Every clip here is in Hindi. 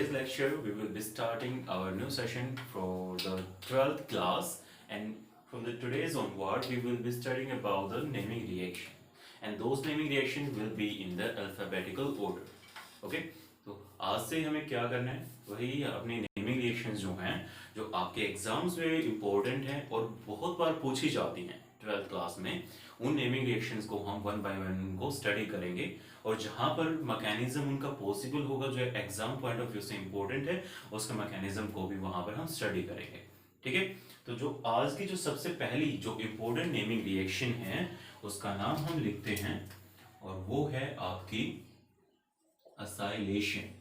today's lecture, we will be starting our new session for the 12th class, and from the today's onward, we will be studying about the naming reaction, and those naming reaction will be in the alphabetical order. Okay? तो आज से हमें क्या करना है, वही अपनी नेमिंग रिएक्शंस जो हैं, जो आपके एग्जाम्स में इम्पोर्टेंट हैं और बहुत बार पूछी जाती हैं 12th क्लास में, उन नेमिंग रिएक्शंस को हम वन बाय वन उनको स्टडी करेंगे और जहाँ पर मैकेनिज्म उनका पॉसिबल होगा जो एग्जाम पॉइंट ऑफ व्यू से इम्पोर्टेंट है, उसका मैकेनिज्म को भी वहाँ पर हम स्टडी करेंगे. ठीक है. तो जो आज की जो सबसे पहली जो इम्पोर्टेंट नेमिंग रिएक्शन है उसका नाम हम लिखते हैं और वो है आपकी असाइलेशन.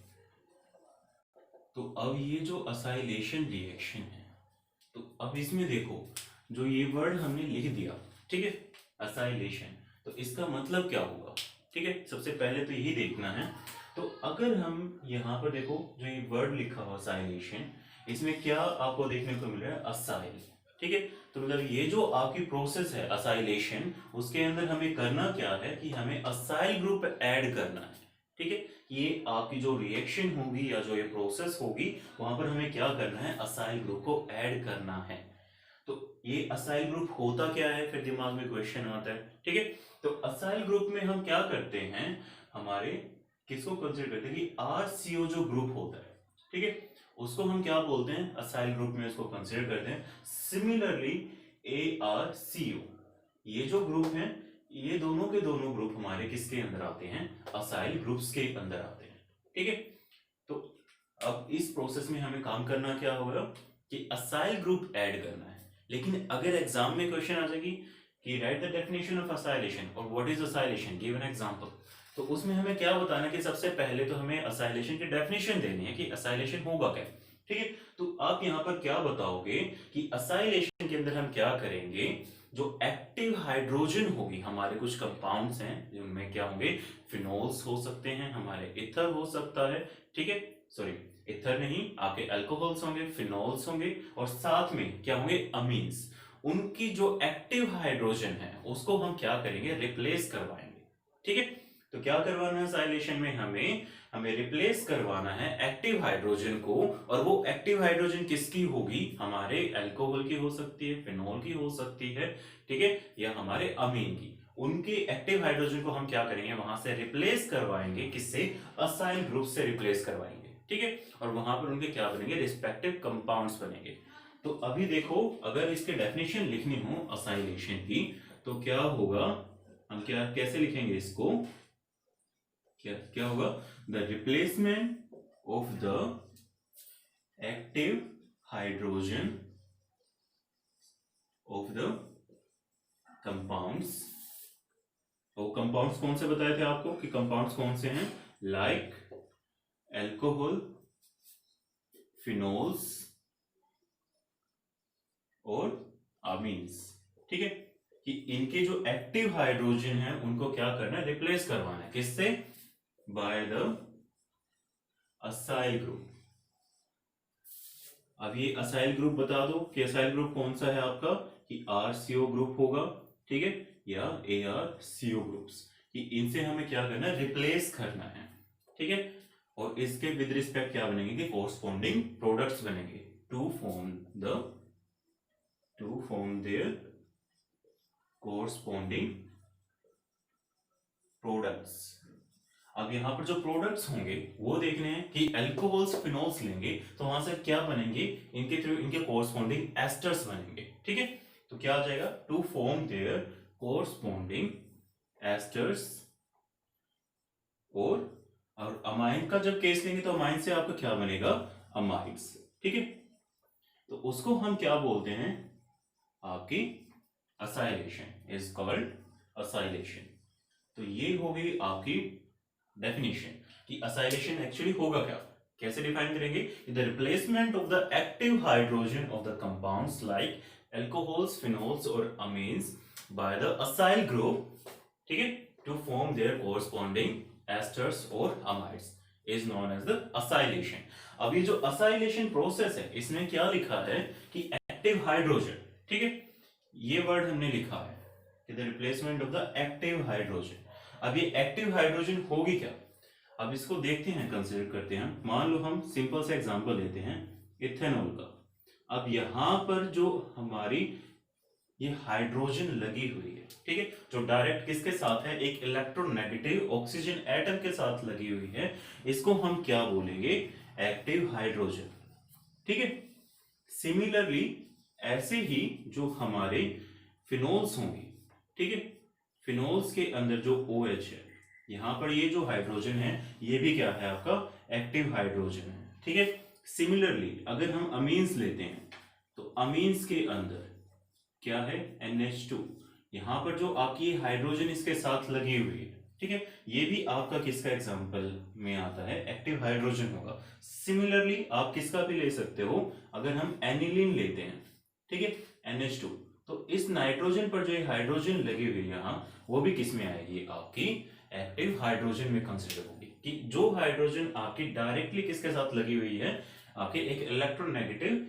तो अब ये जो असाइलेशन रिएक्शन है, तो अब इसमें देखो जो ये वर्ड हमने लिख दिया, ठीक है, असाइलेशन, तो इसका मतलब क्या होगा. ठीक है, सबसे पहले तो यही देखना है. तो अगर हम यहाँ पर देखो जो ये वर्ड लिखा हुआ असाइलेशन, इसमें क्या आपको देखने को मिल रहा है, असाइल. ठीक है, तो मतलब ये जो आपकी प्रोसेस है असाइलेशन, उसके अंदर हमें करना क्या है कि हमें असाइल ग्रुप ऐड करना है. ठीक है, ये आपकी जो रिएक्शन होगी या जो ये प्रोसेस होगी वहां पर हमें क्या करना है, असाइल ग्रुप को ऐड करना है. तो ये असाइल ग्रुप होता क्या है, फिर दिमाग में क्वेश्चन आता है. ठीक है, तो असाइल ग्रुप में हम क्या करते हैं, हमारे किसको कंसीडर करते हैं कि आरसीओ जो ग्रुप होता है, ठीक है, उसको हम क्या बोलते हैं, असाइल ग्रुप में उसको कंसीडर करते हैं. सिमिलरली ARCO, ये जो ग्रुप है, ये दोनों के दोनों ग्रुप हमारे किसके अंदर आते हैं, असाइल ग्रुप्स के अंदर आते हैं. ठीक है, तो अब इस प्रोसेस में हमें काम करना क्या होगा कि असाइल ग्रुप ऐड करना है. लेकिन अगर एग्जाम में क्वेश्चन आ जाएगी कि write the definition of acylation और what is acylation, give an example, तो उसमें हमें क्या बताना कि सबसे पहले तो हमें असाइलेशन की डेफिनेशन देनी है कि असाइलेशन होगा क्या. ठीक है, तो आप यहाँ पर क्या बताओगे कि असाइलेशन के अंदर हम क्या करेंगे, जो एक्टिव हाइड्रोजन होगी, हमारे कुछ कंपाउंड्स हैं जिनमें क्या होंगे, फिनोल्स हो सकते हैं, हमारे इथर हो सकता है. ठीक है, सॉरी इथर नहीं, आपके अल्कोहल्स होंगे, फिनोल्स होंगे और साथ में क्या होंगे, अमीन्स. उनकी जो एक्टिव हाइड्रोजन है उसको हम क्या करेंगे, रिप्लेस करवाएंगे. ठीक है, तो क्या करवाना है असाइलेशन में, हमें रिप्लेस करवाना है एक्टिव हाइड्रोजन को. और वो एक्टिव हाइड्रोजन किसकी होगी, हमारे अल्कोहल की हो सकती है, फिनोल की हो सकती है, ठीक है, या हमारे अमीन की. उनके एक्टिव हाइड्रोजन को हम क्या करेंगे, वहां से रिप्लेस करवाएंगे, किससे, असाइल ग्रुप से रिप्लेस करवाएंगे. ठीक है, और वहां पर उनके क्या बनेंगे, रिस्पेक्टिव कंपाउंड्स बनेंगे. तो अभी देखो अगर इसके डेफिनेशन लिखनी हो असाइलेशन की तो क्या होगा, हम क्या कैसे लिखेंगे इसको, क्या क्या होगा, the replacement of the active hydrogen of the compounds. और कंपाउंड्स कौन से बताए थे आपको कि कंपाउंड्स कौन से हैं, लाइक अल्कोहल, फिनोल्स और अमीन्स. ठीक है, कि इनके जो एक्टिव हाइड्रोजन है उनको क्या करना है, रिप्लेस करवाना है, किससे, बाय द असाइल ग्रुप. अब ये असाइल ग्रुप बता दो कि असाइल ग्रुप कौन सा है आपका, कि आरसीओ ग्रुप होगा. ठीक है, या ARCO ग्रुप्स, कि इनसे हमें क्या करना है, रिप्लेस करना है. ठीक है, और इसके विद रिस्पेक्ट क्या बनेंगे कि कोरस्पॉन्डिंग प्रोडक्ट्स बनेंगे to form their corresponding products. अब यहाँ पर जो प्रोडक्ट्स होंगे वो देखने हैं कि अल्कोहल्स, फिनोल्स लेंगे तो वहां से क्या बनेंगे, इनके थ्रू इनके कोरस्पॉन्डिंग एस्टर्स बनेंगे. ठीक है, तो क्या आ जाएगा, to form their corresponding esters. और अमाइन का जब केस लेंगे तो अमाइन से आपका क्या बनेगा, अमाइड्स. ठीक है, तो उसको हम क्या बोलते हैं, आपकी असाइलेशन इज कॉल्ड असाइलेशन. तो ये हो गई आपकी डेफिनेशन कि असाइलेशन एक्चुअली होगा क्या, कैसे डिफाइन करेंगे, the replacement of the active hydrogen of the compounds like alcohols, phenols और amines by the acyl group. ठीक है, to form their corresponding esters और amides is known as the acylation. अब ये जो असाइलेशन प्रोसेस है इसमें क्या लिखा है कि एक्टिव हाइड्रोजन. ठीक है, ये वर्ड हमने लिखा है कि the replacement of the active hydrogen. अब ये एक्टिव हाइड्रोजन होगी क्या, अब इसको देखते हैं, कंसिडर करते हैं। मान लो हम सिंपल सा एग्जांपल लेते हैं इथेनॉल का। अब यहाँ पर जो हमारी ये हाइड्रोजन लगी हुई है, ठीक है, जो डायरेक्ट किसके साथ है, एक इलेक्ट्रोनेगेटिव ऑक्सीजन एटम के साथ लगी हुई है, इसको हम क्या बोलेंगे, एक्टिव हाइड्रोजन, ठीक है। सिमिलरली ऐसे ही जो हमारे फिनोल्स होंगे, ठीक है, फिनोल्स के अंदर जो OH है, यहां पर ये जो हाइड्रोजन है ये भी क्या है, आपका एक्टिव हाइड्रोजन है, ठीक है। सिमिलरली अगर हम अमीन्स लेते हैं तो अमीन्स के अंदर क्या है, NH2, यहां पर जो आपकी हाइड्रोजन इसके साथ लगी हुई है, ठीक है, ये भी आपका किसका एग्जांपल में आता है, एक्टिव हाइड्रोजन होगा। सिमिलरली आप किसका भी ले सकते हो, अगर हम एनिलीन लेते हैं, ठीक है, NH2, तो इस नाइट्रोजन पर जो ये हाइड्रोजन लगी हुई है यहाँ, वो भी किस में आएगी, आपकी एक्टिव हाइड्रोजन में कंसिडर होगी। कि जो हाइड्रोजन आपकी डायरेक्टली किसके साथ लगी हुई है, आपके एक इलेक्ट्रोनेगेटिव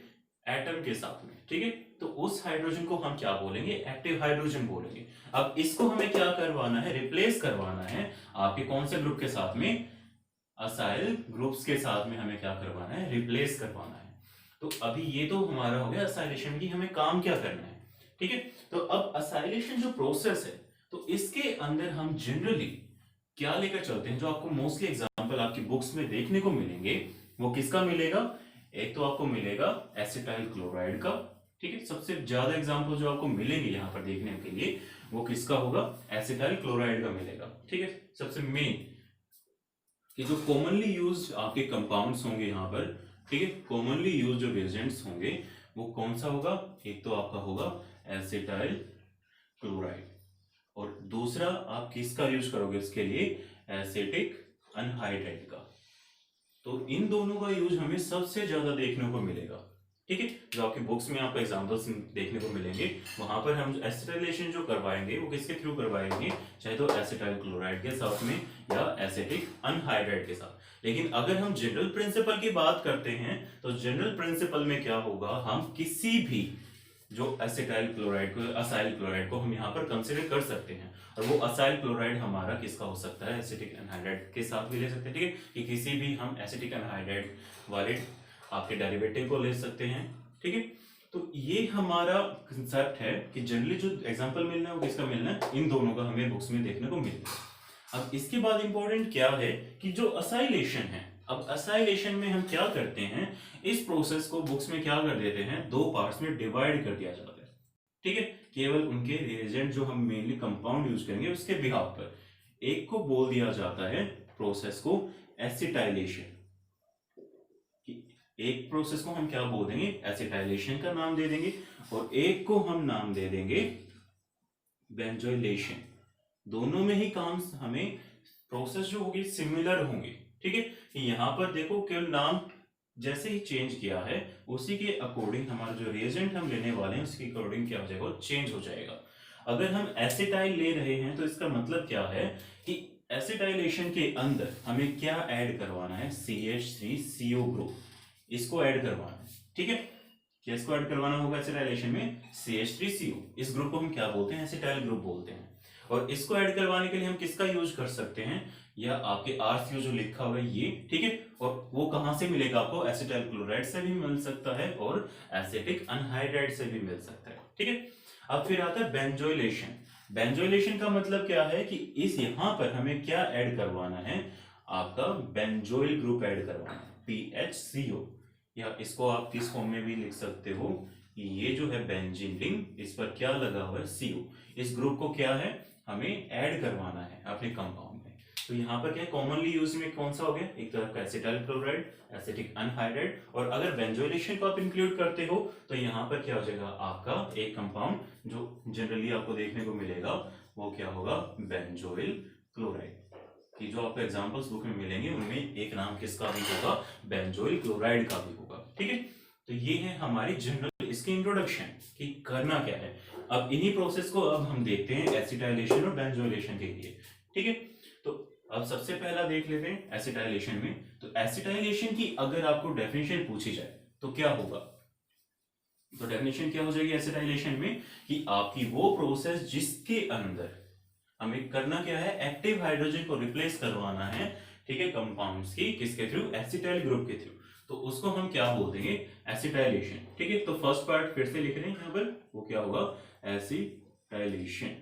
एटम के साथ में, ठीक है, तो उस हाइड्रोजन को हम क्या बोलेंगे, एक्टिव हाइड्रोजन बोलेंगे। अब इसको हमें क्या करवाना है, रिप्लेस करवाना है आपके कौन से ग्रुप के साथ में, असाइल ग्रुप्स के साथ में हमें क्या करवाना है, रिप्लेस करवाना है। तो अभी ये तो हमारा हो गया असाइलेशन की, हमें काम क्या करना है, ठीक है। तो अब असाइलेशन जो प्रोसेस है, तो इसके अंदर हम जनरली क्या लेकर चलते हैं, जो आपको मोस्टली एग्जांपल आपकी बुक्स में देखने को मिलेंगे, वो किसका मिलेगा, एक तो आपको मिलेगा एसिटाइल क्लोराइड का, ठीक है, सबसे ज्यादा एग्जांपल जो आपको मिलेंगे यहाँ पर देखने के लिए वो किसका होगा, एसिटाइल क्लोराइड का मिलेगा, ठीक है। सबसे मेन कि जो कॉमनली यूज आपके कंपाउंड्स होंगे यहाँ पर, ठीक है, कॉमनली यूज जो रिएजेंट्स होंगे वो कौन सा होगा, एक तो आपका होगा एसिटाइल क्लोराइड, और दूसरा आप किसका यूज करोगे इसके लिए, एसिटिक अनहाइड्राइड का। तो इन दोनों का यूज हमें सबसे ज्यादा देखने को मिलेगा, ठीक है। जो आपकी बुक्स में आपको एग्जांपल्स देखने को मिलेंगे, वहां पर हम एसिटाइलेशन जो करवाएंगे वो किसके थ्रू करवाएंगे, चाहे तो एसिटाइल क्लोराइड के साथ में या एसिटिक अनहाइड्राइड के साथ। लेकिन अगर हम जनरल प्रिंसिपल की बात करते हैं तो जनरल प्रिंसिपल में क्या होगा, हम किसी भी जो एसिटाइल क्लोराइड को, असाइल क्लोराइड को हम यहाँ पर कंसिडर कर सकते हैं, और वो असाइल क्लोराइड हमारा किसका हो सकता है, एसिटिक एनहाइड्राइड के साथ भी ले सकते हैं, ठीक है, कि किसी भी हम एसिटिक एनहाइड्राइड वाले आपके डेरिवेटिव को ले सकते हैं, ठीक है। तो ये हमारा कंसेप्ट है कि जनरली जो एग्जांपल मिलना है वो किसका मिलना है, इन दोनों का हमें बुक्स में देखने को मिलता है। अब इसके बाद इंपॉर्टेंट क्या है कि जो असाइलेशन है, अब असाइलेशन में हम क्या करते हैं, इस प्रोसेस को बुक्स में क्या कर देते हैं, दो पार्ट्स में डिवाइड कर दिया जाता है, ठीक है, केवल उनके रिएजेंट जो हम मेनली कंपाउंड यूज करेंगे उसके बिहाफ पर। एक को बोल दिया जाता है प्रोसेस को एसिटाइलेशन, एक प्रोसेस को हम क्या बोल देंगे, एसिटाइलेशन का नाम दे देंगे, और एक को हम नाम दे देंगे बेंजोइलेशन। दोनों में ही काम हमें प्रोसेस जो होगी सिमिलर होंगे, ठीक है। यहाँ पर देखो केवल नाम जैसे ही चेंज किया है उसी के अकॉर्डिंग हमारा जो रिएजेंट हम लेने वाले हैं उसके अकॉर्डिंग क्या हो जाएगा, चेंज हो जाएगा। अगर हम एसिटाइल ले रहे हैं तो इसका मतलब क्या है कि एसिटाइलेशन के अंदर हमें क्या ऐड करवाना है, CH3CO ग्रुप, इसको ऐड करवाना है, ठीक है। किसको ऐड करवाना होगा एसिटाइलेशन में, CH3CO, इस ग्रुप को हम क्या बोलते हैं, एसिटाइल ग्रुप बोलते हैं। और इसको ऐड करवाने के लिए हम किसका यूज कर सकते हैं, या आपके RCO जो लिखा हुआ है ये, ठीक है, और वो कहां से मिलेगा आपको, एसिटाइल क्लोराइड से भी मिल सकता है और एसिटिक अनहाइड्राइड से भी मिल सकता है, ठीक है। अब फिर आता है बेंजोइलेशन। बेंजोइलेशन का मतलब क्या है कि इस यहां पर हमें क्या ऐड करवाना है, आपका बेंजोइल ग्रुप ऐड करवाना है, PHCO, या इसको आप किस फॉर्म में भी लिख सकते हो, ये जो है बेंजीन रिंग, इस पर क्या लगा हुआ है, CO, इस ग्रुप को क्या है हमें ऐड करवाना है अपने कंपाउंड में। तो यहाँ पर क्या कॉमनली यूज में कौन सा हो गया, एक तो आपका एसिटाइल क्लोराइड, एसिटिक अनहाइड्राइड, और अगर बेंजोइलेशन को आप इंक्लूड करते हो तो यहाँ पर क्या हो जाएगा, आपका एक कंपाउंड जो जनरली आपको देखने को मिलेगा वो क्या होगा, बेंजोइल क्लोराइड, कि जो आपको एग्जांपल्स बुक में मिलेंगे उनमें एक नाम किसका भी होगा, बेंजोइल क्लोराइड का भी होगा, ठीक है। तो ये है हमारी जनरल इसकी इंट्रोडक्शन कि करना क्या है। अब इन्हीं प्रोसेस को अब हम देखते हैं एसिटाइलेशन और बेंजोइलेशन के लिए, ठीक है। तो अब सबसे पहला देख लेते हैं एसिटाइलेशन में। तो एसिटाइलेशन की अगर आपको डेफिनेशन पूछी जाए तो क्या होगा, तो डेफिनेशन क्या हो जाएगी एसिटाइलेशन में, कि आपकी वो प्रोसेस जिसके अंदर हमें करना क्या है, एक्टिव हाइड्रोजन को रिप्लेस करवाना है, ठीक है, कंपाउंड्स की किसके थ्रू, एसिटाइल ग्रुप के थ्रू, तो उसको हम क्या बोल देंगे, एसिटाइलेशन। ठीक है, तो फर्स्ट पार्ट फिर से लिख रहे हैं यहाँ पर, वो क्या होगा, एसिटाइलेशन।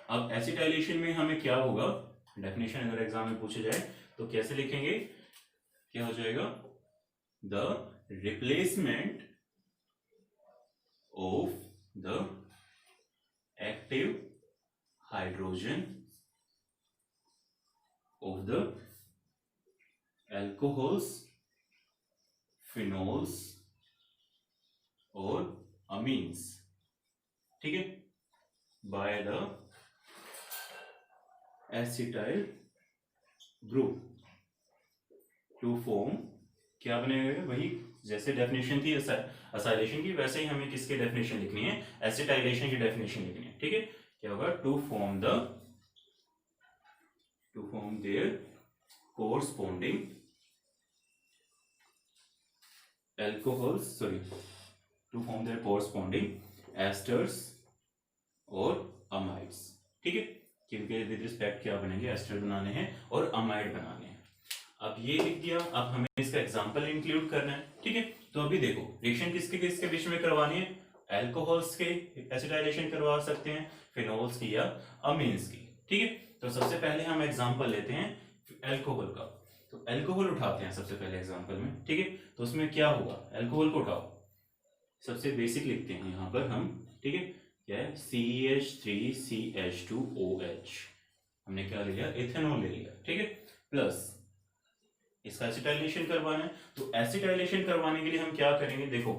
अब एसिटाइलेशन में हमें क्या होगा, डेफिनेशन अगर एग्जाम में पूछे जाए तो कैसे लिखेंगे, क्या हो जाएगा, the replacement of the active hydrogen of the alcohols, phenols और अमीन्स, ठीक है, by the acetyl group to form, क्या बनेगा, वही जैसे डेफिनेशन थी एसाइलेशन की, वैसे ही हमें किसके डेफिनेशन लिखनी है, एसिटाइलेशन की डेफिनेशन लिखनी है। ठीक है, क्या होगा, to form their corresponding alcohols, to form their corresponding esters और अमाइड्स। ठीक है, क्योंकि विद रिस्पेक्ट क्या बनेंगे, एस्टर बनाने हैं और अमाइड बनाने हैं। अब ये लिख दिया, अब हमें इसका एग्जांपल इंक्लूड करना है। ठीक है, तो अभी देखो रिएक्शन किसके किसके बीच में करवानी है, एल्कोहल्स के एसिटाइलेशन करवा सकते हैं, फिनोल्स की या अमीन्स की। ठीक है, तो सबसे पहले हम एग्जांपल लेते हैं एल्कोहल का, तो एल्कोहल उठाते हैं सबसे पहले एग्जांपल में। ठीक है, तो उसमें क्या होगा, एल्कोहल को उठाओ, सबसे बेसिक लिखते हैं यहाँ पर हम। ठीक है, क्या है, CH3CH2OH, हमने क्या ले लिया, इथेनॉल ले लिया। ठीक है, प्लस इसका एसिटाइलेशन करवाना है, तो एसिटाइलेशन करवाने के लिए हम क्या करेंगे, देखो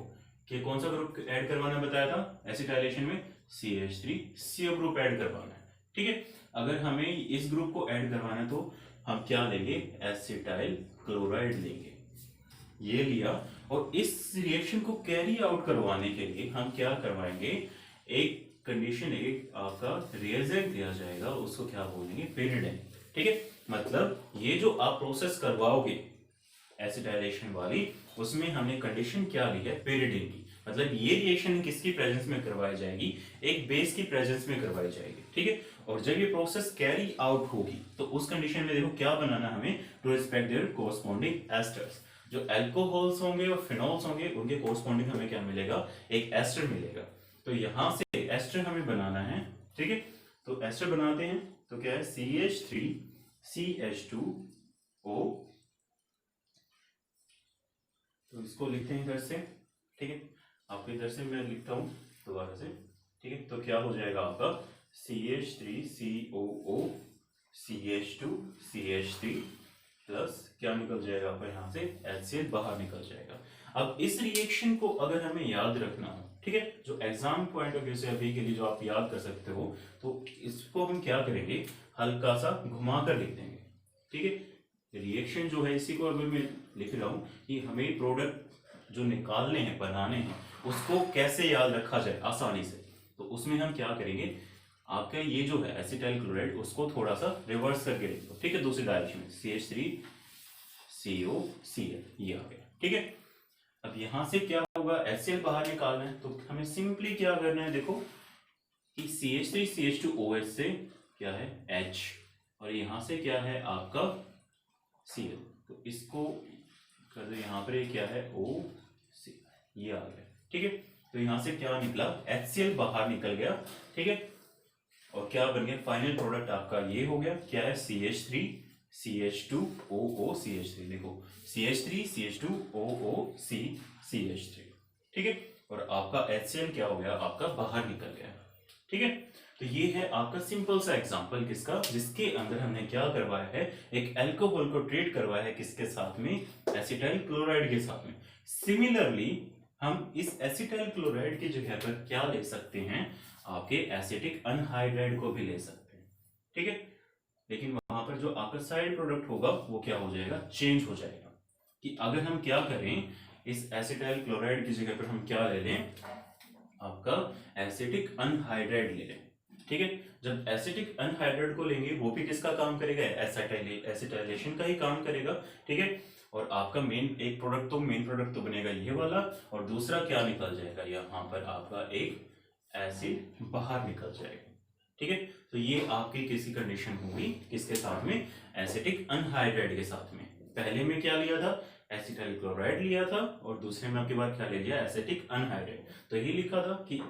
कि कौन सा ग्रुप ऐड करवाना बताया था एसिटाइलेशन में, CH3CO ग्रुप ऐड करवाना है। ठीक है, अगर हमें इस ग्रुप को ऐड करवाना है तो हम क्या लेंगे, एसिटाइल क्लोराइड लेंगे, ये लिया। और इस रिएक्शन को कैरी आउट करवाने के लिए हम क्या करवाएंगे, एक कंडीशन, एक आपका रिएजेंट दिया जाएगा, उसको क्या बोलेंगे, पेरिडेन। ठीक है, मतलब ये जो आप प्रोसेस करवाओगे एसिटाइलेशन वाली, उसमें हमने कंडीशन क्या ली है, पेरिडेन की, मतलब ये रिएक्शन किसकी प्रेजेंस में करवाई जाएगी, एक बेस की प्रेजेंस में करवाई जाएगी। ठीक है, और जब ये प्रोसेस कैरी आउट होगी तो उस कंडीशन में देखो क्या बनाना हमें, to respect their corresponding esters, जो एल्कोहल्स होंगे और फिनोल्स होंगे उनके कोरस्पोंडिंग हमें क्या मिलेगा, एक एस्टर मिलेगा। तो यहां से एस्टर हमें बनाना है। ठीक है, तो एस्टर बनाते हैं, तो क्या है, CH3CH2O, तो इसको लिखते हैं इधर से। ठीक है, आपको इधर से मैं लिखता हूं दोबारा से। ठीक है, तो क्या हो जाएगा आपका, CH3COO CH2CH3 प्लस क्या निकल जाएगा आपका, यहाँ से HCl बाहर निकल जाएगा। अब इस रिएक्शन को अगर हमें याद रखना हो, ठीक है, जो एग्जाम पॉइंट ऑफ व्यू से अभी के लिए जो आप याद कर सकते हो, तो इसको हम क्या करेंगे, हल्का सा घुमा कर लिख देंगे। ठीक है, रिएक्शन जो है, इसी को अगर मैं लिख रहा हूं कि हमें प्रोडक्ट जो निकालने हैं, बनाने हैं, उसको कैसे याद रखा जाए आसानी से, तो उसमें हम क्या करेंगे, आपका ये जो है एसिटाइल क्लोराइड, उसको थोड़ा सा रिवर्स करके लिख दो। ठीक है, दूसरी डायरेक्शन में CH3COCl, ये आ गया। ठीक है, अब यहां से क्या होगा, HCl बाहर निकालना है, तो हमें सिंपली क्या करना है, देखो कि CH3CH2OH से क्या है H, और यहां से क्या है आपका Cl, तो इसको कर दो यहाँ पर, क्या है OC, ये आ गया। ठीक है, तो यहां से क्या निकला, HCl बाहर निकल गया। ठीक है, और क्या बन गया, फाइनल प्रोडक्ट आपका ये हो गया, क्या है, CH3CH2OOCH3, देखो CH3CH2OOCCH3। ठीक है, और आपका HCl क्या हो गया, आपका बाहर निकल गया। ठीक है, तो ये है आपका सिंपल सा एग्जांपल किसका, जिसके अंदर हमने क्या करवाया है, एक अल्कोहल को ट्रीट करवाया है किसके साथ में, एसिटाइल क्लोराइड के साथ में। सिमिलरली हम इस एसिटाइल क्लोराइड की जगह पर क्या ले सकते हैं, आपके एसिटिक अनहाइड्राइड को भी ले सकते हैं। ठीक है, लेकिन वहां पर जो आपका साइड प्रोडक्ट होगा वो क्या हो जाएगा, चेंज हो जाएगा। कि अगर हम क्या करें, इस एसिटाइल क्लोराइड की जगह पर हम क्या ले लें, आपका एसिटिक अनहाइड्राइड ले लें। ठीक है, जब एसिटिक अनहाइड्राइड को लेंगे, वो भी किसका काम करेगा, एसिटाइलेशन का ही काम करेगा। ठीक है, और आपका मेन एक प्रोडक्ट तो बनेगा ये वाला, और दूसरा क्या निकल जाएगा, यहाँ पर आपका एक एसिड बाहर निकल जाएगा। ठीक है। तो ये आपकी किसी कंडीशन होगी किसके साथ में, एसिटिक अनहाइड्राइड के साथ में। पहले में क्या लिया था, एसिटाइल क्लोराइड लिया था, और दूसरे में आपके बाद क्या ले लिया, एसिटिक अनहाइड्राइड। तो यही लिखा था कि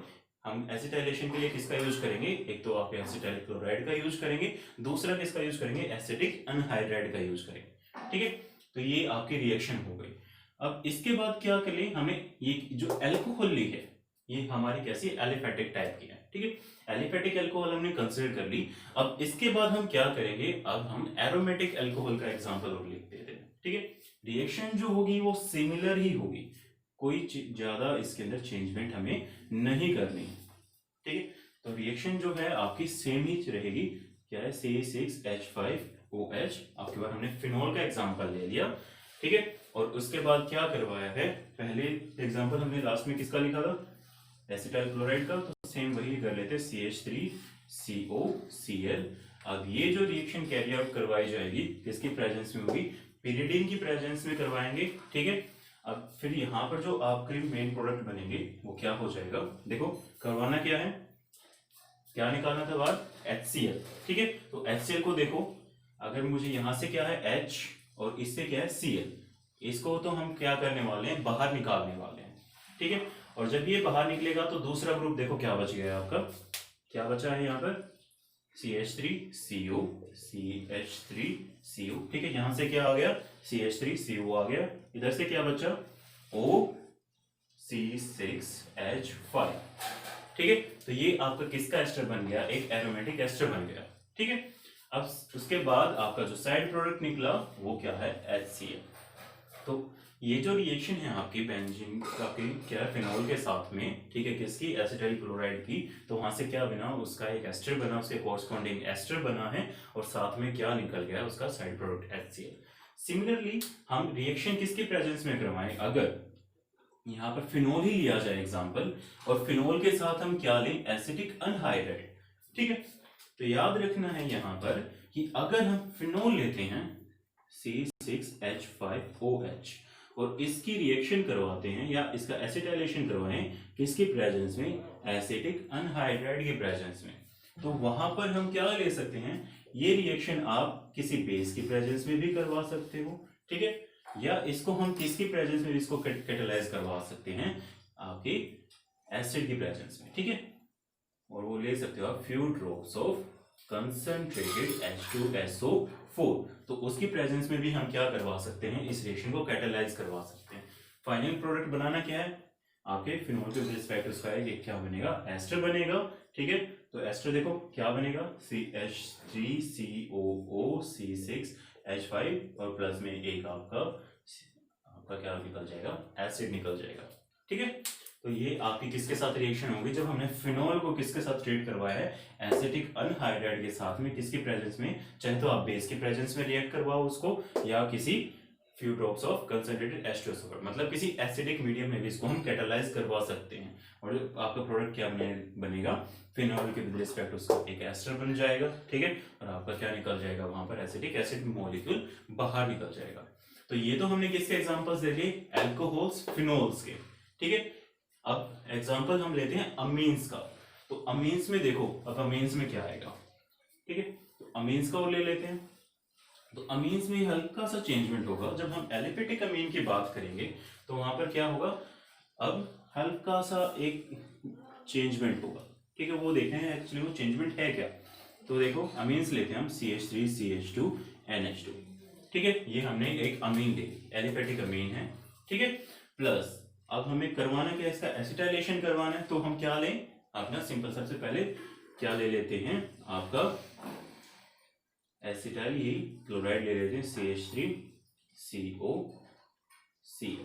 हम एसिटाइलेशन के लिए किसका यूज करेंगे, एक तो आप एसिटाइल क्लोराइड का यूज करेंगे, दूसरा किसका यूज करेंगे, एसिटिक अनहाइड्राइड का यूज करेंगे। ठीक है, तो ये आपकी रिएक्शन हो गई। अब इसके बाद क्या करें, हमें ये जो एल्कोहल ली है ये हमारी कैसी एलिफेटिक टाइप की है। ठीक है, एलिफेटिक एल्कोहल हमने कंसिडर कर ली। अब इसके बाद हम क्या करेंगे, अब हम एरोमेटिक एल्कोहल का एग्जांपल और लिख देते हैं। ठीक है, रिएक्शन जो होगी वो सिमिलर ही होगी, कोई ज्यादा इसके अंदर चेंजमेंट हमें नहीं करनी। ठीक है, तो रिएक्शन जो है आपकी सेम ही रहेगी। क्या है, C6H5OH। आपके बाद हमने फिनोल का एग्जांपल ले लिया। ठीक है, और उसके बाद क्या करवाया है, पहले एग्जांपल हमने लास्ट में किसका लिखा था, एसिटाइल क्लोराइड का, तो सेम वही कर लेते हैं, CH3COCl। अब ये जो रिएक्शन कैरी आउट करवाई जाएगी किसकी प्रेजेंस में होगी, पिरिडीन की प्रेजेंस में करवाएंगे। ठीक है, अब फिर यहाँ पर जो आपके मेन प्रोडक्ट बनेंगे वो क्या हो जाएगा, देखो करवाना क्या है, क्या निकालना था बाहर, HCl। ठीक है, तो HCl को देखो, अगर मुझे यहाँ से क्या है H और इससे क्या है Cl, इसको तो हम क्या करने वाले हैं, बाहर निकालने वाले हैं। ठीक है, और जब ये बाहर निकलेगा तो दूसरा ग्रुप देखो क्या बच गया आपका, क्या बचा है यहाँ पर, CH3CO, CH3CO। ठीक है, यहां से क्या आ गया, CH3CO आ गया, इधर से क्या बचा, OC6H5। ठीक है, तो ये आपका किसका एस्टर बन गया, एक एरोमेटिक एस्टर बन गया। ठीक है, अब उसके बाद आपका जो साइड प्रोडक्ट निकला वो क्या है, HCl। तो ये जो रिएक्शन है आपकी बेंजीन का क्या फिनोल के साथ में, ठीक है, किसकी, एसिटाइल क्लोराइड की, तो वहां से क्या बना, उसका एक एस्टर बना, उसके कॉरस्पॉन्डिंग एस्टर बना है, और साथ में क्या निकल गया, उसका साइड प्रोडक्ट HCl। सिमिलरली हम रिएक्शन किसके प्रेजेंस में करवाएं, अगर यहाँ पर फिनोल ही लिया जाए एग्जांपल, और फिनोल के साथ हम क्या लें, एसिटिक अनहाइड्राइड। ठीक है, तो याद रखना है यहाँ पर कि अगर हम फिनोल लेते हैं C6H5OH और इसकी रिएक्शन करवाते हैं या इसका एसिटाइलेशन करवाएं किसकी प्रेजेंस में, एसिटिक अनहाइड्राइड के प्रेजेंस में, तो वहां पर हम क्या ले सकते हैं, ये रिएक्शन आप किसी बेस की प्रेजेंस में भी करवा सकते हो। ठीक है, या इसको हम किसकी प्रेजेंस में इसको कैटेलाइज करवा सकते हैं, आपके एसिड की प्रेजेंस में। ठीक है, और वो ले सकते हो आप few drops of concentrated H2SO4, तो उसकी प्रेजेंस में भी हम क्या करवा सकते हैं, इस रिएक्शन को कैटेलाइज करवा सकते हैं। फाइनल प्रोडक्ट बनाना क्या है, आपके फिनोल के रिस्पेक्ट उसका एक क्या बनेगा, एस्टर बनेगा। ठीक है, तो एस्टर देखो क्या बनेगा, CH3COO C6H5 और प्लस में एक आपका क्या निकल जाएगा, एसिड निकल जाएगा। ठीक है, तो ये आपकी किसके साथ रिएक्शन होगी, जब हमने फिनोल को किसके साथ ट्रीट करवाया है, एसिटिक अनहाइड्राइड के साथ में, किसकी प्रेजेंस में, चाहे तो आप बेस की प्रेजेंस में रिएक्ट करवाओ उसको, या किसी few drops of concentrated H2SO4, मतलब किसी एसिडिक मीडियम में भी इसको हम कैटेलाइज करवा सकते हैं, और आपका प्रोडक्ट क्या बनेगा, फिनोल के विद रिस्पेक्ट उसको एक एस्टर बन जाएगा। ठीक है, और आपका क्या निकल जाएगा, वहां पर एसिटिक एसिड मॉलिक्यूल बाहर निकल जाएगा। तो ये तो हमने किसके एग्जांपल्स दे दिए, अल्कोहल्स, फिनोल्स के। ठीक है, अब एग्जांपल हम लेते हैं अमीन्स का। तो अमीन्स में देखो, अब अमीन्स में क्या आएगा, ठीक है, तो अमीन्स का और ले लेते हैं। तो अमीन्स में हल्का सा चेंजमेंट होगा, जब हम एलिफेटिक अमीन की बात करेंगे तो वहां पर क्या होगा, अब हल्का सा एक चेंजमेंट होगा। ठीक है, वो देखें एक्चुअली वो चेंजमेंट है क्या। तो देखो अमीन्स लेते हैं हम, CH3CH2NH2। ठीक है, ये हमने एक अमीन ले, एलिफेटिक अमीन है। ठीक है, प्लस अब हमें करवाना क्या है, इसका एसिटाइलेशन करवाना है, तो हम क्या लें, अपना सिंपल, सबसे पहले क्या ले लेते हैं, आपका एसिटाइल ही क्लोराइड ले लेते हैं, CH3COCl।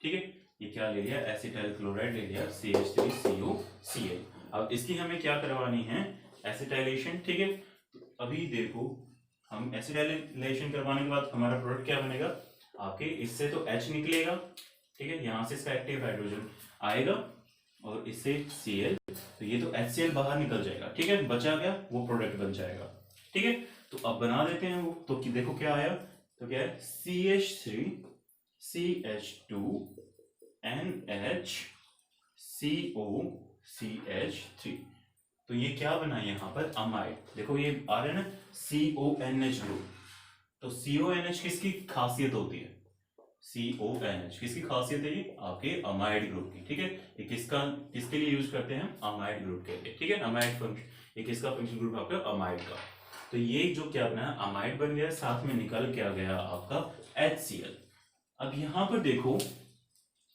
ठीक है, ये क्या ले लिया, एसिटाइल क्लोराइड ले लिया, CH3COCl। अब इसकी हमें क्या करवानी है, एसिटाइलेशन। ठीक है, तो अभी देखो हम एसिटाइलेशन करवाने के बाद हमारा प्रोडक्ट क्या बनेगा, आपके इससे तो H निकलेगा। ठीक है, यहां से इसका एक्टिव हाइड्रोजन आएगा और इससे Cl, तो ये तो HCl बाहर निकल जाएगा। ठीक है, बचा क्या, वो प्रोडक्ट बन जाएगा। ठीक है, तो अब बना देते हैं वो, तो देखो क्या आया, तो क्या है, CH3CH2NH COCH3। तो ये क्या बना यहाँ पर अमाइड, देखो ये आ रहा है ना CONH ग्रुप। तो CONH किसकी खासियत होती है, CONH किसकी खासियत है, ये आपके अमाइड ग्रुप की, ठीक है। ये किसके लिए यूज करते हैं, अमाइड ग्रुप के लिए, ठीक है। अमाइड फंक्शन, ये किसका फंक्शन ग्रुप आपका अमाइड का। तो ये जो क्या बना अमाइड बन गया, साथ में निकल क्या गया आपका HCl। अब यहां पर देखो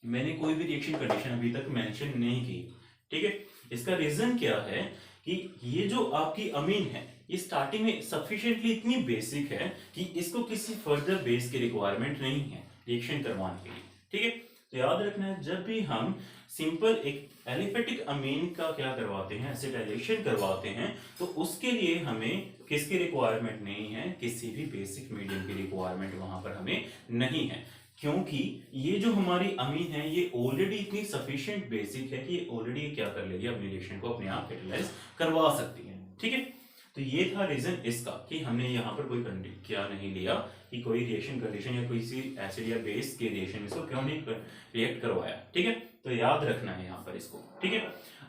मैंने कोई भी रिएक्शन कंडीशन अभी तक मेंशन नहीं की, ठीक है। इसका रीजन क्या है कि ये जो आपकी अमीन है ये स्टार्टिंग में सफिशिएंटली इतनी बेसिक है कि इसको किसी फर्दर बेस की रिक्वायरमेंट नहीं है रिएक्शन करवाने के लिए, ठीक है। तो याद रखना है जब भी हम सिंपल एक एलिफेटिक अमीन का क्या करवाते हैं, एसिटाइलेशन करवाते हैं, तो उसके लिए हमें किसकी रिक्वायरमेंट नहीं है, किसी भी बेसिक मीडियम की रिक्वायरमेंट वहां पर हमें नहीं है, क्योंकि ये जो हमारी अमीन है ये ऑलरेडी इतनी सफिशिएंट बेसिक है कि ये ऑलरेडी क्या कर लेगी, अपने रिएक्शन को अपने आप कैटेलाइज करवा सकती है, ठीक है। तो ये था रीजन इसका कि हमने यहाँ पर कोई क्या नहीं लिया कि कोई रिएक्शन कंडीशन या कोई सी एसिड या बेस के रिएक्शन इसको क्यों नहीं रिएक्ट करवाया, ठीक है। तो याद रखना है यहाँ पर इसको, ठीक है।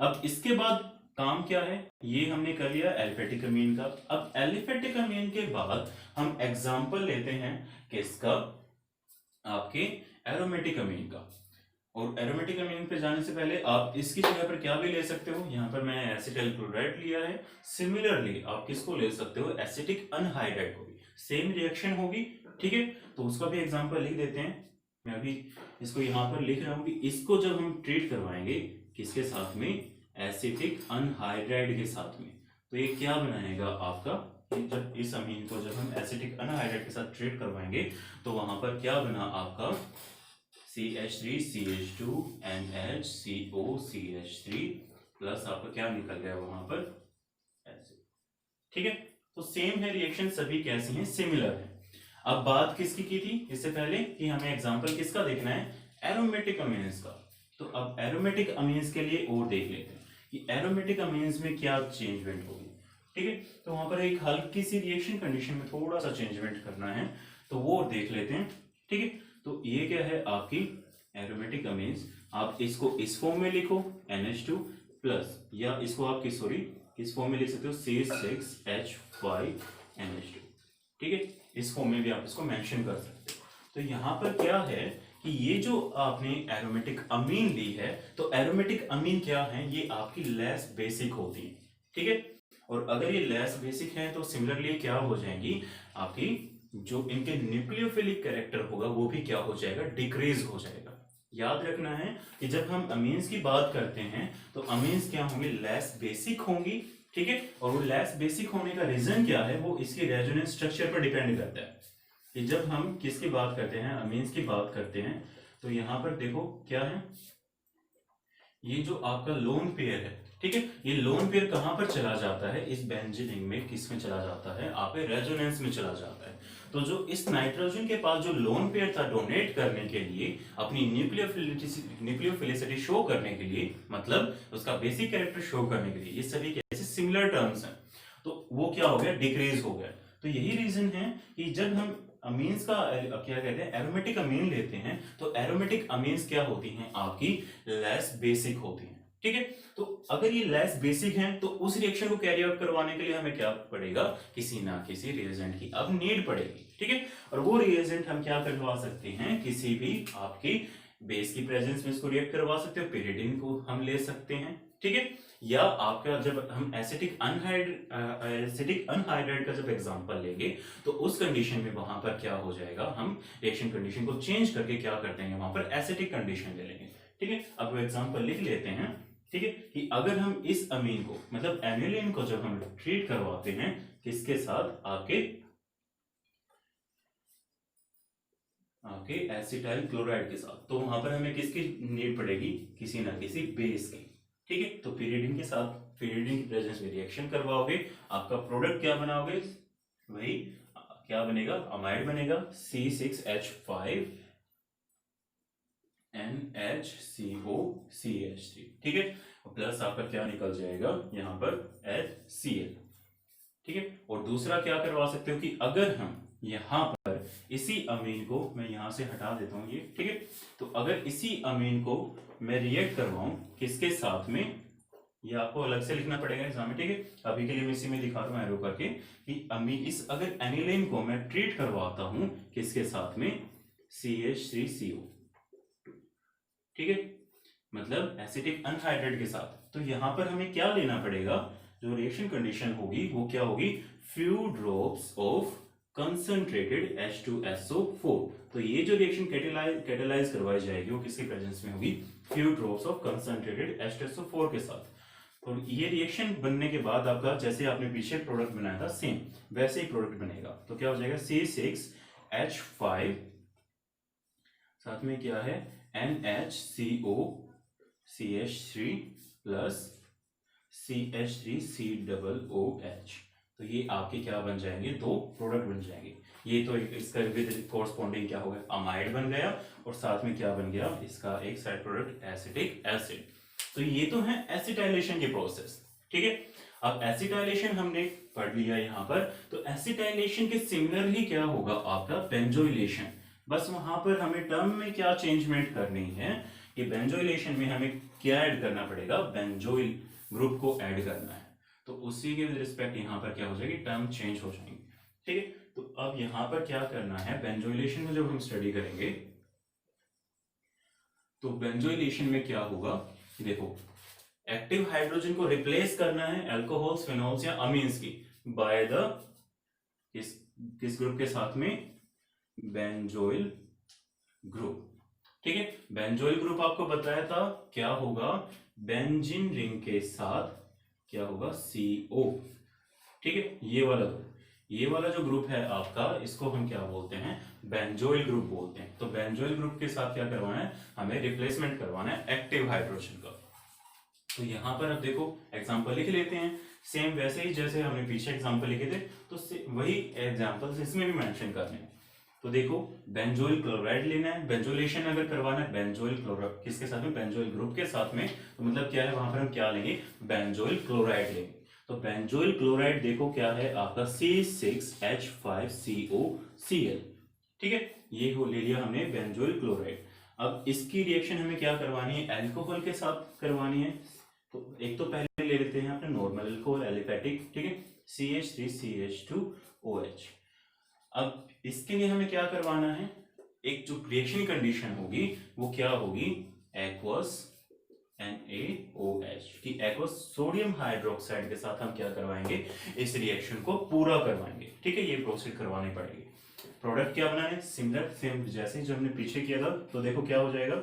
अब इसके बाद काम क्या है, ये हमने कर लिया एलिफेटिक अमीन का। अब एलिफेटिक अमीन के बाद हम एग्जाम्पल लेते हैं किसका, आपके एरोमेटिक अमीन का। और एरोमेटिक अमीन पे जाने से पहले आप इसकी जगह पर क्या भी ले सकते हो, यहाँ पर मैंने एसिटाइल क्लोराइड लिया है। सिमिलरली आप किसको ले सकते हो, एसिटिक अनहाइड्राइड को भी, सेम रिएक्शन होगी, ठीक है। तो उसका भी एग्जांपल लिख देते हैं। मैं अभी इसको यहाँ पर लिख रहा हूँ कि इसको जब हम ट्रीट करवाएंगे किसके साथ में, एसिटिक अनहाइड्राइड के साथ में, तो ये क्या बनाएगा आपका, जब इस अमीन को जब हम एसिटिक अनहाइड्राइड के साथ ट्रीट करवाएंगे तो वहां पर क्या बना आपका CH3 CH2 NH CO CH3 plus आपका क्या निकल गया वहां पर एसिड, ठीक है। तो सेम है रिएक्शन, सभी कैसी हैं, सिमिलर है। अब बात किसकी की थी इससे पहले कि हमें एग्जांपल किसका देखना है, एरोमेटिक अमीन्स का। तो अब एरोमेटिक अमीन्स के लिए और देख लेते हैं कि एरोमेटिक अमीन्स में क्या चेंजमेंट होगी, ठीक है। तो वहां पर एक हल्की सी रिएक्शन कंडीशन में थोड़ा सा चेंजमेंट करना है, तो वो देख लेते हैं, ठीक है। तो ये क्या है आपकी एरोमेटिक अमीन्स, आप इसको इस फॉर्म में लिखो NH2 प्लस, या इसको आप किस फॉर्म में लिख सकते हो C6H5NH2, ठीक है। इस फॉर्म में भी आप इसको मेंशन कर सकते हो। तो यहाँ पर क्या है कि ये जो आपने एरोमेटिक अमीन ली है, तो एरोमेटिक अमीन क्या है, ये आपकी लेस बेसिक होती है, ठीक है। और अगर ये लेस बेसिक है तो सिमिलरली क्या हो जाएंगी आपकी, जो इनके न्यूक्लियोफिलिक कैरेक्टर होगा वो भी क्या हो जाएगा, डिक्रीज हो जाएगा। याद रखना है कि जब हम अमीन्स की बात करते हैं तो अमीन्स क्या होंगे, लेस बेसिक होंगी, ठीक है। और वो लेस बेसिक होने का रीजन क्या है, वो इसके रेजोनेंस स्ट्रक्चर पर डिपेंड करता है। कि जब हम किसकी बात करते हैं, अमीन्स की बात करते हैं, तो यहां पर देखो क्या है, ये जो आपका लोन पेयर है, ठीक है, ये लोन पेयर कहां पर चला जाता है, इस बेंजीन में किस में चला जाता है, आपके रेजोनेंस में चला जाता है। तो जो इस नाइट्रोजन के पास जो लोन पेयर था डोनेट करने के लिए, अपनी न्यूक्लियोफिलिसिटी शो करने के लिए, मतलब उसका बेसिक कैरेक्टर शो करने के लिए, ये सभी कैसे सिमिलर टर्म्स हैं, तो वो क्या हो गया, डिक्रीज हो गया। तो यही रीजन है कि जब हम अमीन्स का क्या कहते हैं, एरोमेटिक अमीन लेते हैं, तो एरोमेटिक अमीन्स क्या होती हैं आपकी, लेस बेसिक होती हैं, ठीक है। तो अगर ये लेस बेसिक हैं तो उस रिएक्शन को कैरी आउट करवाने के लिए हमें क्या पड़ेगा, किसी ना किसी रिएजेंट की अब नीड पड़ेगी, ठीक है। और वो रिएजेंट हम क्या करवा सकते हैं, किसी भी आपकी बेस की प्रेजेंस में इसको रिएक्ट करवा सकते हो, pyridine को हम ले सकते हैं, ठीक है। या आपका जब हम एसिटिक अनहाइड्राइड का जब एग्जांपल लेंगे तो उस कंडीशन में वहां पर क्या हो जाएगा, हम रिएक्शन कंडीशन को चेंज करके क्या करते हैं, वहां पर एसिटिक कंडीशन ले लेंगे, ठीक है। अब वो एग्जांपल लिख लेते हैं, ठीक है, कि अगर हम इस अमीन को मतलब एनिलीन को जब हम ट्रीट करवाते हैं किसके साथ, आपके एसिटाइल क्लोराइड के साथ, तो वहां पर हमें किसकी नीड पड़ेगी, किसी ना किसी बेस की, ठीक है। तो pyridine के साथ, pyridine की प्रेजेंस में रिएक्शन करवाओगे, आपका प्रोडक्ट क्या बनाओगे, वही क्या बनेगा, अमाइड बनेगा, C6H5NHCOCH3, ठीक है। प्लस आपका क्या निकल जाएगा यहाँ पर HCl, ठीक है। और दूसरा क्या करवा सकते हो कि अगर हम यहाँ पर इसी अमीन को, मैं यहां से हटा देता हूं ये, ठीक है। तो अगर इसी अमीन को मैं रिएक्ट करवाऊं किसके साथ में, ये आपको अलग से लिखना पड़ेगा एग्जाम में, ठीक है। अभी के लिए मैं इसी में दिखा रहा हूँ एरो करके कि अमीन इस अगर एनिलीन को मैं ट्रीट करवाता हूं किसके साथ में, CH3CO, ठीक है, मतलब एसिटिक अनहाइड्रेट के साथ। तो यहां पर हमें क्या लेना पड़ेगा, जो रिएक्शन कंडीशन होगी वो क्या होगी, few drops of concentrated H2SO4। तो ये जो रिएक्शन कैटेलाइज करवाई जाएगी वो किसके प्रेजेंस में होगी, few drops of concentrated H2SO4 के साथ। तो ये रिएक्शन बनने के बाद आपका जैसे आपने पीछे प्रोडक्ट बनाया था सेम वैसे ही प्रोडक्ट बनेगा। तो क्या हो जाएगा, C6H5 साथ में क्या है NHCO CH3 प्लस CH3COOH। तो ये आपके क्या बन जाएंगे, दो प्रोडक्ट बन जाएंगे। ये तो इसका विद कोरस्पॉन्डिंग क्या हो गया, अमाइड बन गया और साथ में क्या बन गया, इसका एक साइड प्रोडक्ट एसिटिक एसिड। तो ये तो है एसिटाइलेशन की प्रोसेस, ठीक है। अब एसिटाइलेशन हमने पढ़ लिया यहाँ पर। तो एसिटाइलेशन के सिमिलर ही क्या होगा आपका बेंजोइलेशन। बस वहां पर हमें टर्म में क्या चेंजमेंट करनी है कि बेंजोइलेशन में हमें क्या ऐड करना पड़ेगा, बेंजोइल ग्रुप को ऐड करना है। तो उसी के रिस्पेक्ट यहाँ पर क्या हो जाएगी, टर्म चेंज हो जाएंगे, ठीक है। तो अब यहाँ पर क्या करना है, बेंजोइलेशन में जब हम स्टडी करेंगे तो बेंजोइलेशन में क्या होगा, देखो एक्टिव हाइड्रोजन को रिप्लेस करना है अल्कोहल्स, फिनोल्स या अमीन्स की बाय द किस ग्रुप के साथ में, बेंजोइल ग्रुप, ठीक है। बेंजोइल ग्रुप आपको बताया था क्या होगा, बेंजीन रिंग के साथ क्या होगा, CO, ठीक है। ये वाला जो ग्रुप है आपका, इसको हम क्या बोलते हैं, बेंजोइल ग्रुप बोलते हैं। तो बेंजोइल ग्रुप के साथ क्या करवाना है, हमें रिप्लेसमेंट करवाना है एक्टिव हाइड्रोजन का। तो यहां पर अब देखो एग्जांपल लिख लेते हैं सेम वैसे ही जैसे हमने पीछे एग्जांपल लिखे थे, तो वही एग्जांपल्स इसमें भी मेंशन करने हैं। तो देखो बेंजोइल क्लोराइड लेना है, बेंजोलेशन अगर करवाना है बेंजोइल क्लोराइड किसके साथ में, बेंजोइल ग्रुप के साथ में। तो मतलब क्या है, वहां पर हम क्या लेंगे, बेंजोइल क्लोराइड लेंगे। तो बेंजोइल क्लोराइड देखो क्या है आपका C6H5COCl, ठीक है। ये हो ले लिया हमने बेंजोइल क्लोराइड। अब इसकी रिएक्शन हमें क्या करवानी है, अल्कोहल के साथ करवानी है। तो एक तो पहले ले लेते हैं अपने नॉर्मल अल्कोहल एलिफेटिक, ठीक है, CH3CH2OH। अब इसके लिए हमें क्या करवाना है, एक जो रिएक्शन कंडीशन होगी वो क्या होगी, एक्वस NaOH की एक्वस सोडियम हाइड्रोक्साइड के साथ हम क्या करवाएंगे, इस रिएक्शन को पूरा करवाएंगे, ठीक है। ये प्रोसेस करवानी पड़ेगी। प्रोडक्ट क्या बनाना है, सिमिलर सेम जैसे जो हमने पीछे किया था। तो देखो क्या हो जाएगा,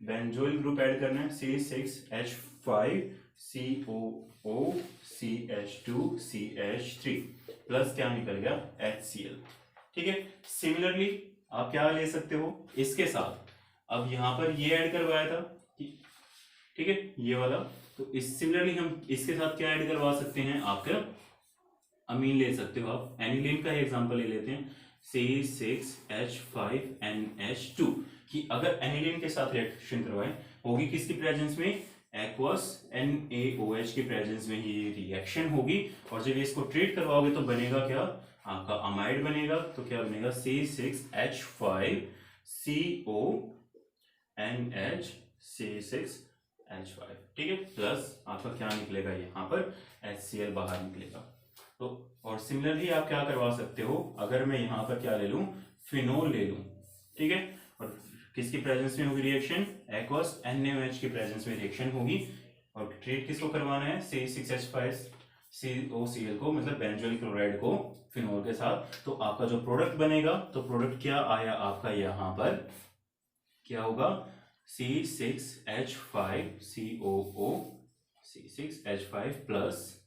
बेंजोइल ग्रुप ऐड करना है C6H5COOCH2CH3 प्लस क्या निकल गया HCl, ठीक है। सिमिलरली आप क्या ले सकते हो इसके साथ, अब यहां पर ये ऐड करवाया था, ठीक है, ये वाला। तो इस सिमिलरली हम इसके साथ क्या ऐड करवा सकते हैं, आपका अमीन ले सकते हो आप। एनिलीन का एग्जांपल ले लेते हैं C6H5NH2 कि अगर एनिलीन के साथ रिएक्शन करवाएं होगी किसकी प्रेजेंस में, एक्वस NaOH की प्रेजेंस में ही रिएक्शन होगी। और जब इसको ट्रीट करवाओगे तो बनेगा क्या, आपका अमाइड बनेगा। तो क्या बनेगा C6H5CONH6H5, ठीक है, प्लस आपका क्या निकलेगा, यहाँ पर HCl बाहर निकलेगा। तो और सिमिलरली आप क्या करवा सकते हो, अगर मैं यहाँ पर क्या ले लूं, फिनोल ले लूं, ठीक है, और किसकी प्रेजेंस में होगी रिएक्शन, एक्वस NaOH की प्रेजेंस में रिएक्शन होगी। और ट्रीट किसको करवाना है, C6H5COCl को, मतलब बेंजोइल क्लोराइड को फिनोल के साथ। तो आपका जो प्रोडक्ट बनेगा, तो प्रोडक्ट क्या आया आपका, यहाँ पर क्या होगा, C6H5COO प्लस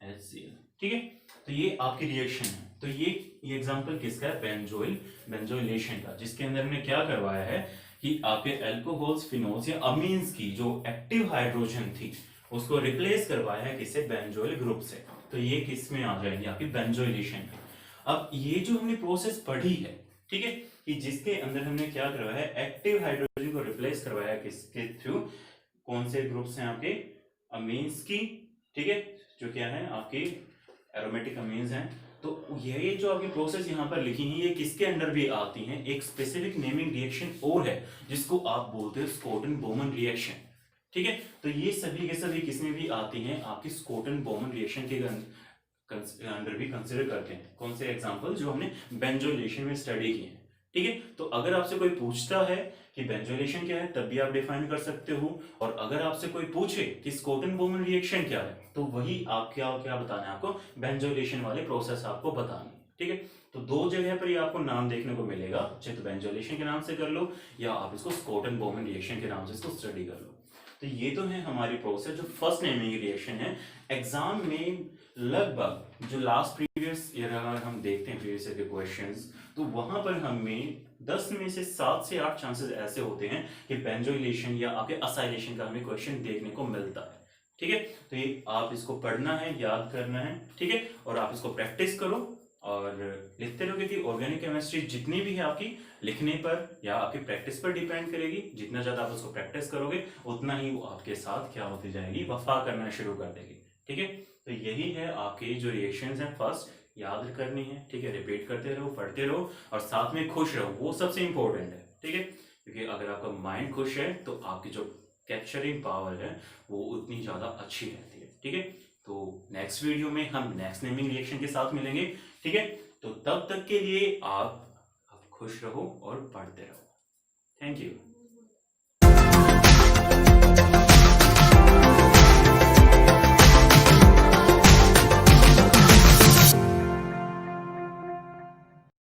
HCl, ठीक है। तो ये आपकी रिएक्शन है। तो ये एग्जांपल किसका है, बेंजोइलेशन का, जिसके अंदर हमने क्या करवाया है कि आपके अल्कोहल्स, फिनोल्स या अमीन्स की जो एक्टिव हाइड्रोजन थी उसको रिप्लेस करवाया है किससे, बेंजोइल ग्रुप से। तो ये किस में आ जाएगी, आपकी बेंजोइलेशन में। अब ये जो हमने प्रोसेस पढ़ी है, ठीक है, कि जिसके अंदर हमने क्या करवाया है, एक्टिव हाइड्रोजन को रिप्लेस करवाया किसके थ्रू, कौन से ग्रुप्स हैं आपके, अमीन्स की, ठीक है, जो क्या है आपकी एरोमेटिक अमीन्स हैं। तो ये जो आपकी प्रोसेस यहाँ पर लिखी है ये किसके अंडर भी आती हैं, एक स्पेसिफिक नेमिंग रिएक्शन और है जिसको आप बोलते हो स्कॉटन बोमन रिएक्शन, ठीक है। तो ये सभी के सभी किसमें भी आती हैं, आपकी स्कोटन बोमन रिएक्शन के अंडर भी कंसिडर करते हैं। कौन से एग्जांपल जो हमने बेंजोइलेशन में स्टडी किए हैं, ठीक है। तो अगर आपसे कोई पूछता है कि बेंजोइलेशन क्या है, तब भी आप डिफाइन कर सकते हो। और अगर आपसे कोई पूछे कि स्कोटन बोमन रिएक्शन क्या है, तो वही आप क्या क्या बताना है आपको, बेंजोइलेशन वाले प्रोसेस आपको बताने, ठीक है। तो दो जगह पर ये आपको नाम देखने को मिलेगा, चाहे तो बेंजोइलेशन के नाम से कर लो या आप इसको स्कोटन बोमन रिएक्शन के नाम से इसको स्टडी कर लो। तो ये तो है हमारी प्रोसेस जो फर्स्ट नेमिंग रिएक्शन है। एग्जाम में लगभग जो लास्ट प्रीवियस ईयर अगर हम देखते हैं प्रीवियस ईयर के क्वेश्चंस, तो वहां पर हमें 10 में से 7 से 8 चांसेस ऐसे होते हैं कि बेंजोइलेशन या आपके असाइलेशन का हमें क्वेश्चन देखने को मिलता है, ठीक है। तो ये आप इसको पढ़ना है, याद करना है, ठीक है। और आप इसको प्रैक्टिस करो और लिखते रहोगे कि ऑर्गेनिक केमिस्ट्री जितनी भी है आपकी लिखने पर या आपकी प्रैक्टिस पर डिपेंड करेगी। जितना ज्यादा आप उसको प्रैक्टिस करोगे उतना ही वो आपके साथ क्या होती जाएगी, वफा करना शुरू कर देगी, ठीक है। तो यही है आपके जो रिएक्शंस हैं, फर्स्ट याद करनी है, ठीक है। रिपीट करते रहो, पढ़ते रहो और साथ में खुश रहो, वो सबसे इंपॉर्टेंट है, ठीक है। क्योंकि अगर आपका माइंड खुश है तो आपकी जो कैप्चरिंग पावर है वो उतनी ज्यादा अच्छी रहती है, ठीक है। तो नेक्स्ट वीडियो में हम नेक्स्ट नेमिंग रिएक्शन के साथ मिलेंगे, ठीक है। तो तब तक के लिए आप खुश रहो और पढ़ते रहो। Thank you.